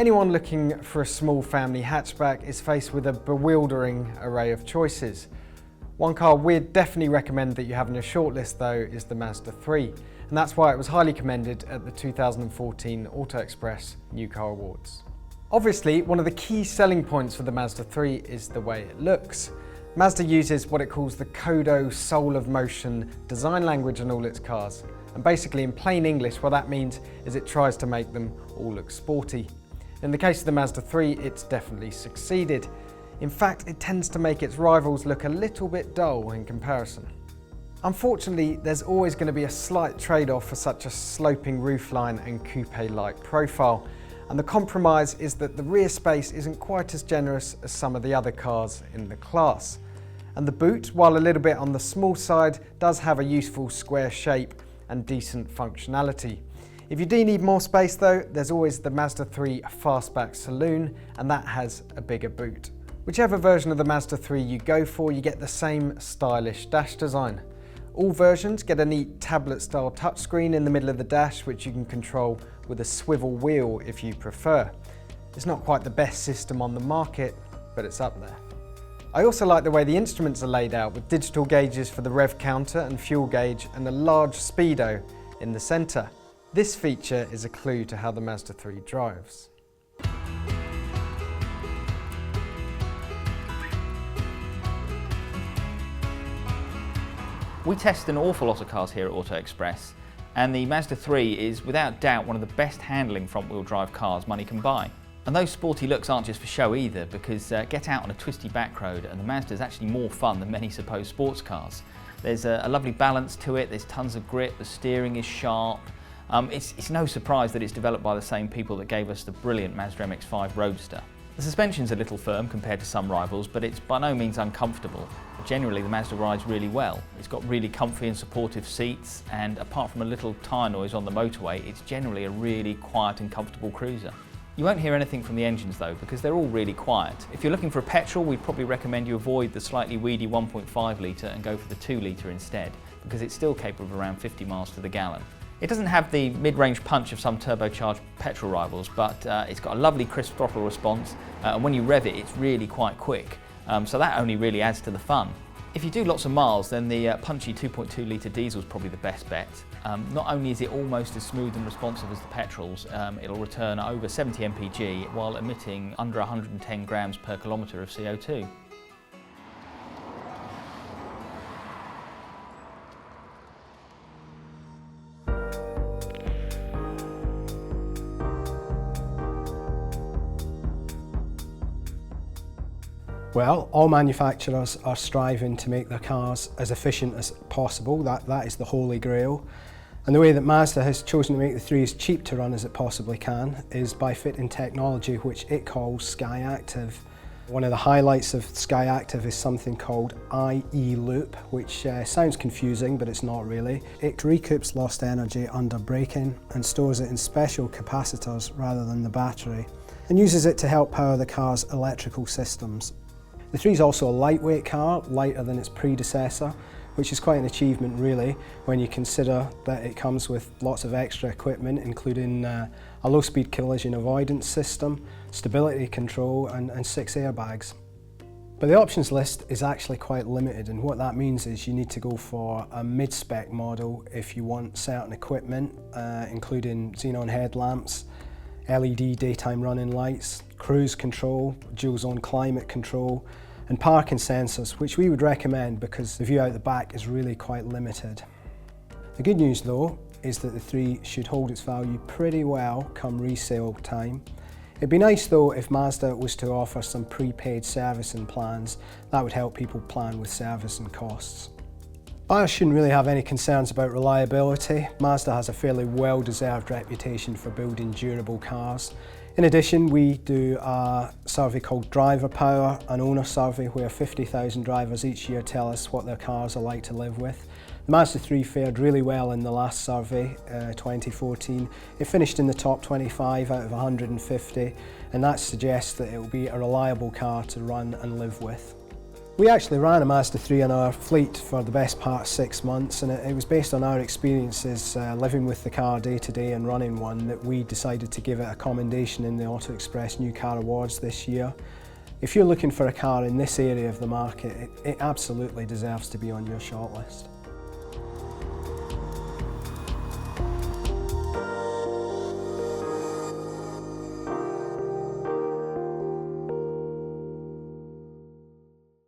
Anyone looking for a small family hatchback is faced with a bewildering array of choices. One car we'd definitely recommend that you have on your shortlist though is the Mazda 3, and that's why it was highly commended at the 2014 Auto Express New Car Awards. Obviously, one of the key selling points for the Mazda 3 is the way it looks. Mazda uses what it calls the Kodo Soul of Motion design language in all its cars. And basically, in plain English, what that means is it tries to make them all look sporty. In the case of the Mazda 3, it's definitely succeeded. In fact, it tends to make its rivals look a little bit dull in comparison. Unfortunately, there's always going to be a slight trade-off for such a sloping roofline and coupe-like profile. And the compromise is that the rear space isn't quite as generous as some of the other cars in the class. And the boot, while a little bit on the small side, does have a useful square shape and decent functionality. If you do need more space though, there's always the Mazda 3 Fastback Saloon, and that has a bigger boot. Whichever version of the Mazda 3 you go for, you get the same stylish dash design. All versions get a neat tablet-style touchscreen in the middle of the dash, which you can control with a swivel wheel if you prefer. It's not quite the best system on the market, but it's up there. I also like the way the instruments are laid out, with digital gauges for the rev counter and fuel gauge and a large speedo in the centre. This feature is a clue to how the Mazda 3 drives. We test an awful lot of cars here at Auto Express, and the Mazda 3 is without doubt one of the best handling front-wheel drive cars money can buy. And those sporty looks aren't just for show either, because get out on a twisty back road and the Mazda is actually more fun than many supposed sports cars. There's a lovely balance to it, there's tons of grip, the steering is sharp. It's no surprise that it's developed by the same people that gave us the brilliant Mazda MX-5 Roadster. The suspension's a little firm compared to some rivals, but it's by no means uncomfortable. Generally, the Mazda rides really well. It's got really comfy and supportive seats, and apart from a little tyre noise on the motorway, it's generally a really quiet and comfortable cruiser. You won't hear anything from the engines though, because they're all really quiet. If you're looking for a petrol, we'd probably recommend you avoid the slightly weedy 1.5 litre and go for the 2 litre instead, because it's still capable of around 50 miles to the gallon. It doesn't have the mid-range punch of some turbocharged petrol rivals, but it's got a lovely crisp throttle response, and when you rev it, it's really quite quick. So that only really adds to the fun. If you do lots of miles, then the punchy 2.2 litre diesel is probably the best bet. Not only is it almost as smooth and responsive as the petrols, it'll return over 70 mpg while emitting under 110 grams per kilometre of CO2. Well, all manufacturers are striving to make their cars as efficient as possible. That is the holy grail. And the way that Mazda has chosen to make the 3 as cheap to run as it possibly can is by fitting technology which it calls Sky Active. One of the highlights of Sky Active is something called IE Loop, which sounds confusing, but it's not really. It recoups lost energy under braking and stores it in special capacitors rather than the battery, and uses it to help power the car's electrical systems. The 3 is also a lightweight car, lighter than its predecessor, which is quite an achievement really when you consider that it comes with lots of extra equipment, including a low-speed collision avoidance system, stability control and 6 airbags. But the options list is actually quite limited, and what that means is you need to go for a mid-spec model if you want certain equipment, including xenon headlamps, LED daytime running lights, cruise control, dual zone climate control, and parking sensors, which we would recommend because the view out the back is really quite limited. The good news though is that the 3 should hold its value pretty well come resale time. It'd be nice though if Mazda was to offer some prepaid servicing plans. That would help people plan with service and costs. Buyers shouldn't really have any concerns about reliability. Mazda has a fairly well-deserved reputation for building durable cars. In addition, we do a survey called Driver Power, an owner survey where 50,000 drivers each year tell us what their cars are like to live with. The Mazda 3 fared really well in the last survey, 2014. It finished in the top 25 out of 150, and that suggests that it will be a reliable car to run and live with. We actually ran a Mazda 3 in our fleet for the best part of 6 months, and it was based on our experiences living with the car day to day and running one that we decided to give it a commendation in the Auto Express New Car Awards this year. If you're looking for a car in this area of the market, it absolutely deserves to be on your shortlist.